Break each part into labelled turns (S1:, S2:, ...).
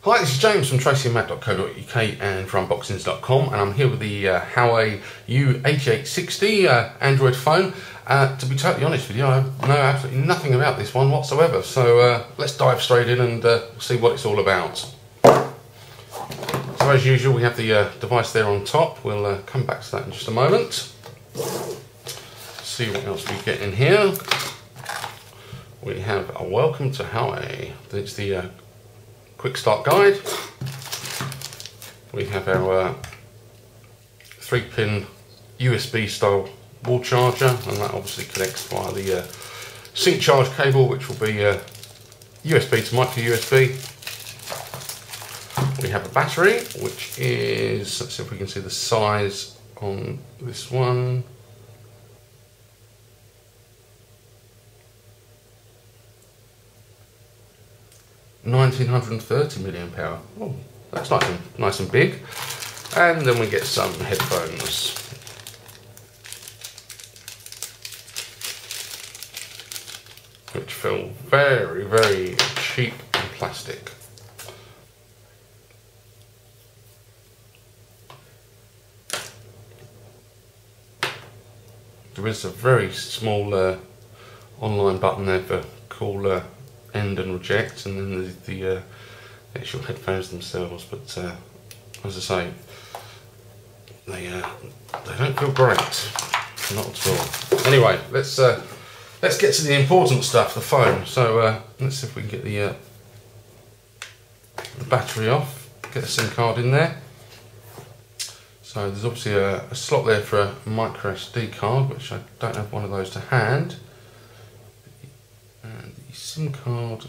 S1: Hi, this is James from tracyandmatt.co.uk and from unboxings.com, and I'm here with the Huawei U8860 Android phone. To be totally honest with you, I know absolutely nothing about this one whatsoever, so let's dive straight in and see what it's all about. So as usual, we have the device there on top. We'll come back to that in just a moment. See what else we get in here. We have a welcome to Huawei. It's the quick start guide. We have our 3-pin USB style wall charger, and that obviously connects via the sync charge cable, which will be USB to micro USB. We have a battery, which is, let's see if we can see the size on this one. £1930 mAh. Oh, that's nice and big. And then we get some headphones. Which feel very, very cheap and plastic. There is a very small online button there for call end and reject, and then the actual headphones themselves, but as I say, they don't feel great, not at all. Anyway, let's get to the important stuff, the phone. So let's see if we can get the battery off, get the SIM card in there. So there's obviously a slot there for a micro SD card, which I don't have one of those to hand. And the SIM card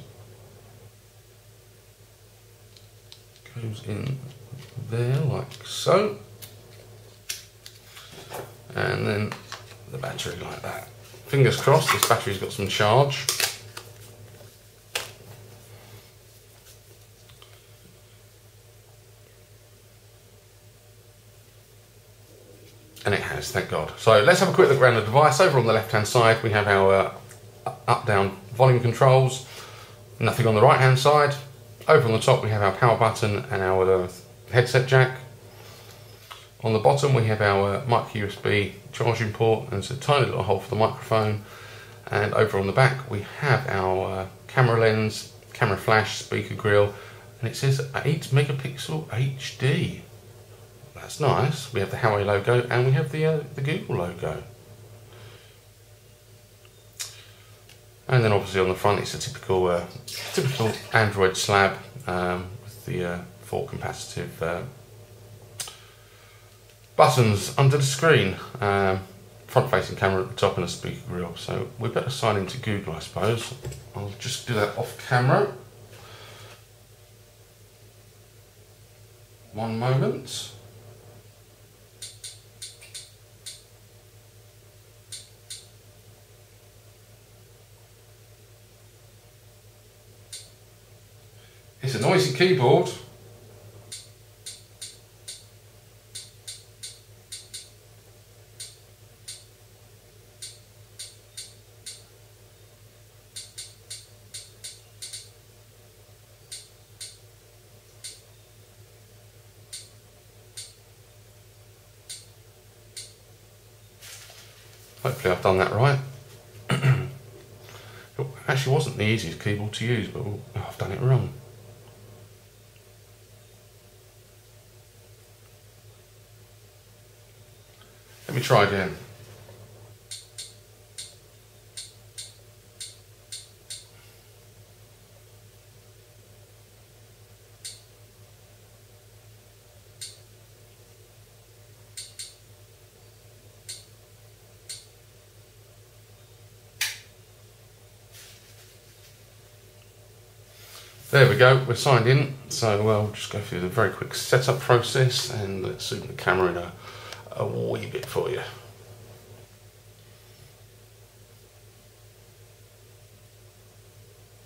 S1: goes in there like so, and then the battery like that. Fingers crossed this battery's got some charge. And it has, thank God. So let's have a quick look around the device. Over on the left hand side we have our up-down volume controls. Nothing on the right hand side. Over on the top we have our power button and our headset jack. On the bottom we have our micro USB charging port, and it's a tiny little hole for the microphone. And over on the back we have our camera lens, camera flash, speaker grill, and it says 8 megapixel HD. That's nice. We have the Huawei logo and we have the Google logo. And then obviously on the front it's a typical Android slab with the 4 capacitive buttons under the screen. Front facing camera at the top and a speaker grill. So we better sign into Google, I suppose. I'll just do that off camera. One moment. It's a noisy keyboard. Hopefully I've done that right. It actually wasn't the easiest keyboard to use, but I've done it wrong. Let me try again. There we go, we're signed in. So we'll just go through the very quick setup process, and let's zoom the camera in a wee bit for you.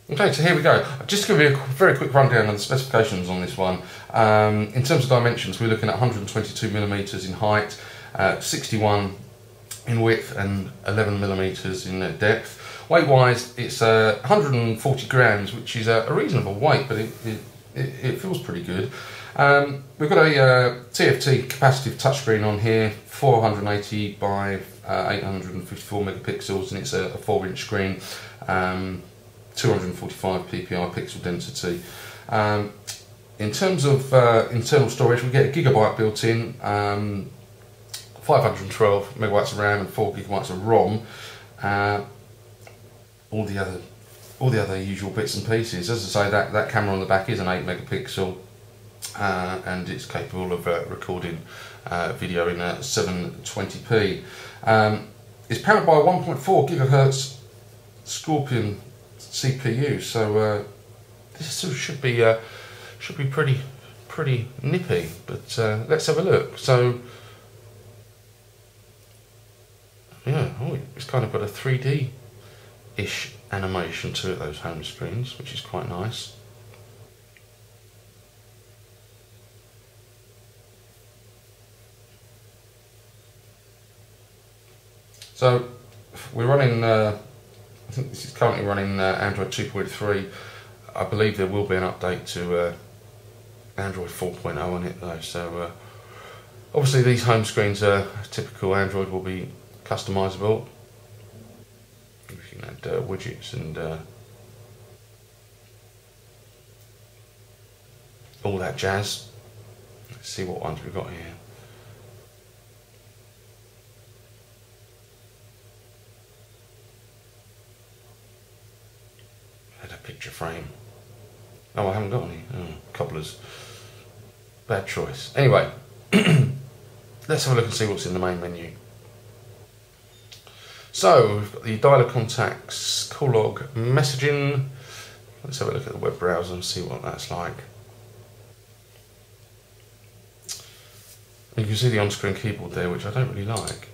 S1: Okay, so here we go. Just to give you a very quick rundown of the specifications on this one. In terms of dimensions, we're looking at 122mm in height, 61 in width and 11mm in depth. Weight wise, it's 140 grams, which is a reasonable weight, but it feels pretty good. We've got a TFT capacitive touchscreen on here, 480 by 854 megapixels, and it's a 4-inch screen, 245 ppi pixel density. In terms of internal storage, we get a gigabyte built in, 512 megabytes of RAM and 4 gigabytes of ROM. All the other usual bits and pieces. As I say, that camera on the back is an 8 megapixel, and it's capable of recording video in 720p. It's powered by a 1.4 gigahertz Scorpion CPU, so this should be pretty nippy. But let's have a look. So yeah, it's kind of got a 3D-ish animation to it, those home screens, which is quite nice. So we're running, I think this is currently running Android 2.3. I believe there will be an update to Android 4.0 on it though, so obviously these home screens are typical Android, will be customizable. You can add widgets and all that jazz. Let's see what ones we've got here. Add a picture frame. Oh, I haven't got any. Oh, cobblers. Bad choice. Anyway, let's have a look and see what's in the main menu. So we've got the dialer contacts, call log, messaging. Let's have a look at the web browser and see what that's like. You can see the on-screen keyboard there, which I don't really like.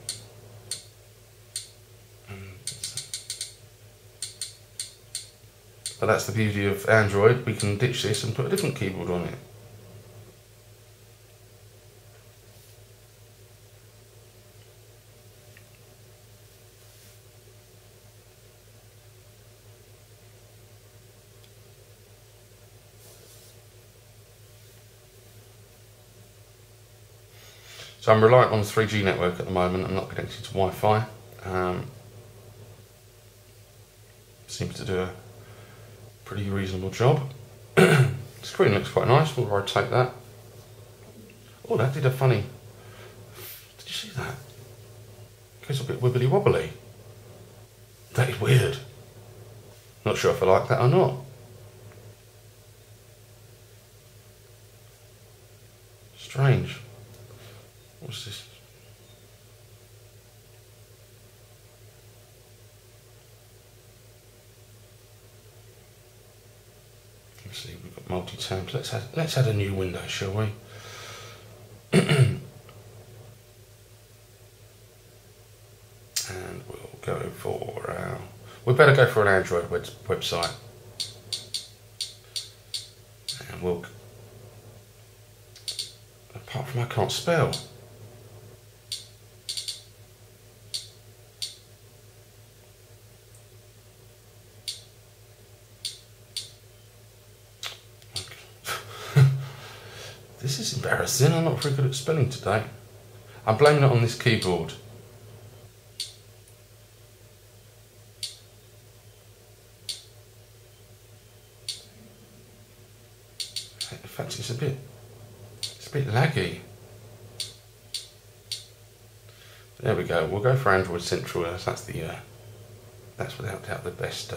S1: But that's the beauty of Android. We can ditch this and put a different keyboard on it. So I'm reliant on the 3G network at the moment. I'm not connected to Wi-Fi. Seems to do a pretty reasonable job. The screen looks quite nice. We'll rotate that. Oh, that did a funny... Did you see that? It goes a bit wibbly wobbly. That is weird. Not sure if I like that or not. Strange. What's this? Let's see, we've got multi-tabs. Let's add a new window, shall we? And we'll go for we better go for an Android website. And we'll, apart from I can't spell. This is embarrassing. I'm not very good at spelling today. I'm blaming it on this keyboard. In fact, it's a bit laggy. There we go. We'll go for Android Central. That's without doubt the best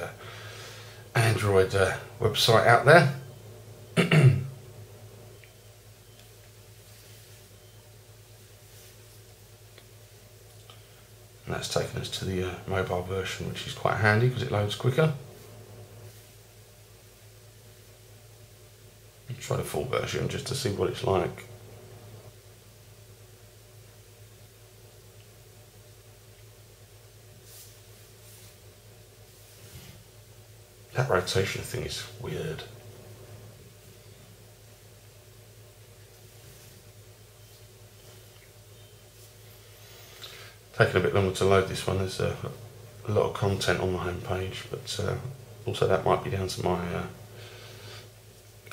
S1: Android website out there. And that's taken us to the mobile version, which is quite handy because it loads quicker. I'll try the full version just to see what it's like. That rotation thing is weird. Taking a bit longer to load this one. There's a lot of content on the home page, but also that might be down to my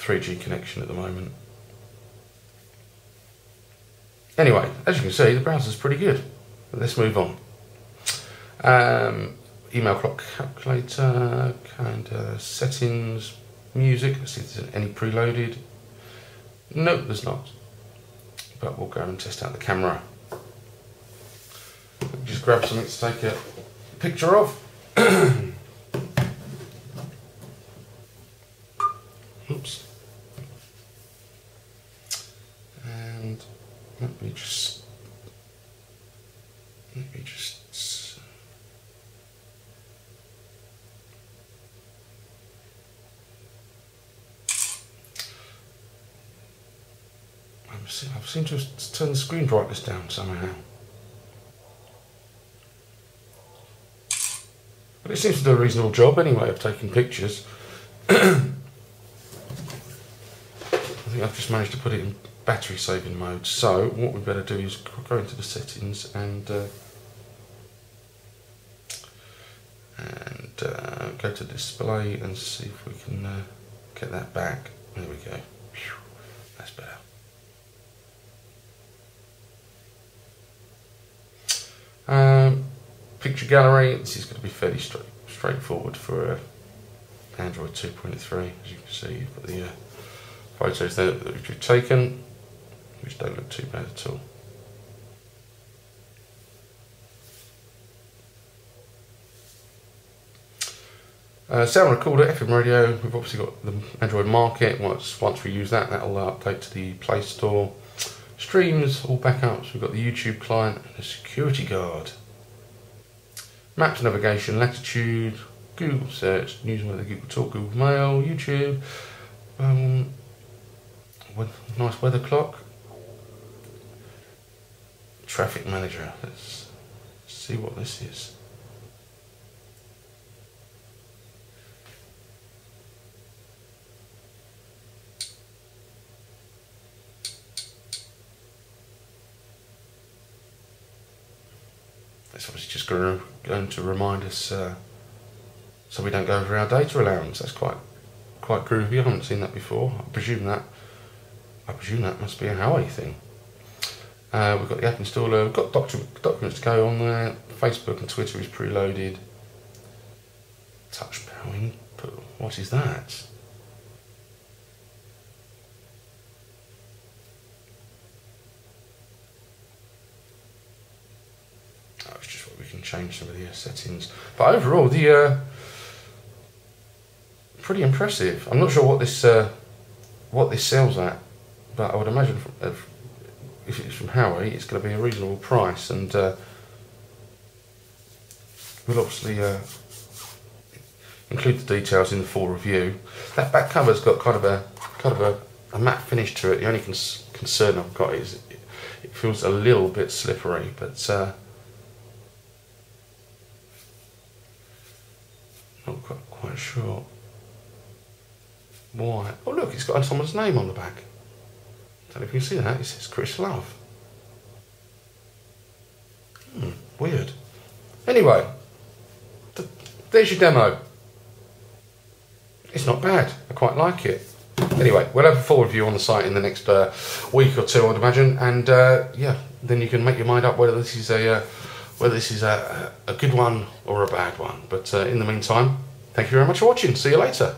S1: 3G connection at the moment. Anyway, as you can see, the browser's pretty good. But let's move on. Email clock calculator, calendar settings, music. Let's see if there's any preloaded. Nope, there's not. But we'll go and test out the camera. Just grab something to take a picture of. Oops. And let me just I seem to have turned the screen brightness down somehow. But it seems to do a reasonable job anyway of taking pictures. I think I've just managed to put it in battery saving mode. So what we better do is go into the settings and go to display and see if we can get that back. There we go. Whew, that's better. Picture gallery. This is going to be fairly straightforward for Android 2.3. As you can see, you've got the photos there that we've taken, which don't look too bad at all. Sound recorder, FM radio. We've obviously got the Android Market. Once we use that, that'll update to the Play Store. Streams, all backups. We've got the YouTube client and a security guard. Maps, navigation, latitude, Google search, newsletter, Google Talk, Google Mail, YouTube. Nice weather clock. Traffic manager. Let's see what this is. It's obviously just going to remind us so we don't go over our data allowance. That's quite groovy. I haven't seen that before. I presume that must be a Huawei thing. We've got the app installer. We've got documents to go on there. Facebook and Twitter is preloaded. Touch power input. What is that? It's just what we can change some of the settings. But overall, the pretty impressive. I'm not sure what this sells at, but I would imagine if it's from Huawei, it's going to be a reasonable price, and we'll obviously include the details in the full review. That back cover's got kind of a matte finish to it. The only concern I've got is it feels a little bit slippery, but not quite sure why. Oh look, it's got someone's name on the back. Don't know if you can see that. It says Chris Love. Weird. Anyway, there's your demo. It's not bad. I quite like it. Anyway, we'll have a full review on the site in the next week or two, I'd imagine, and yeah, then you can make your mind up whether this is a good one or a bad one. But in the meantime, thank you very much for watching. See you later.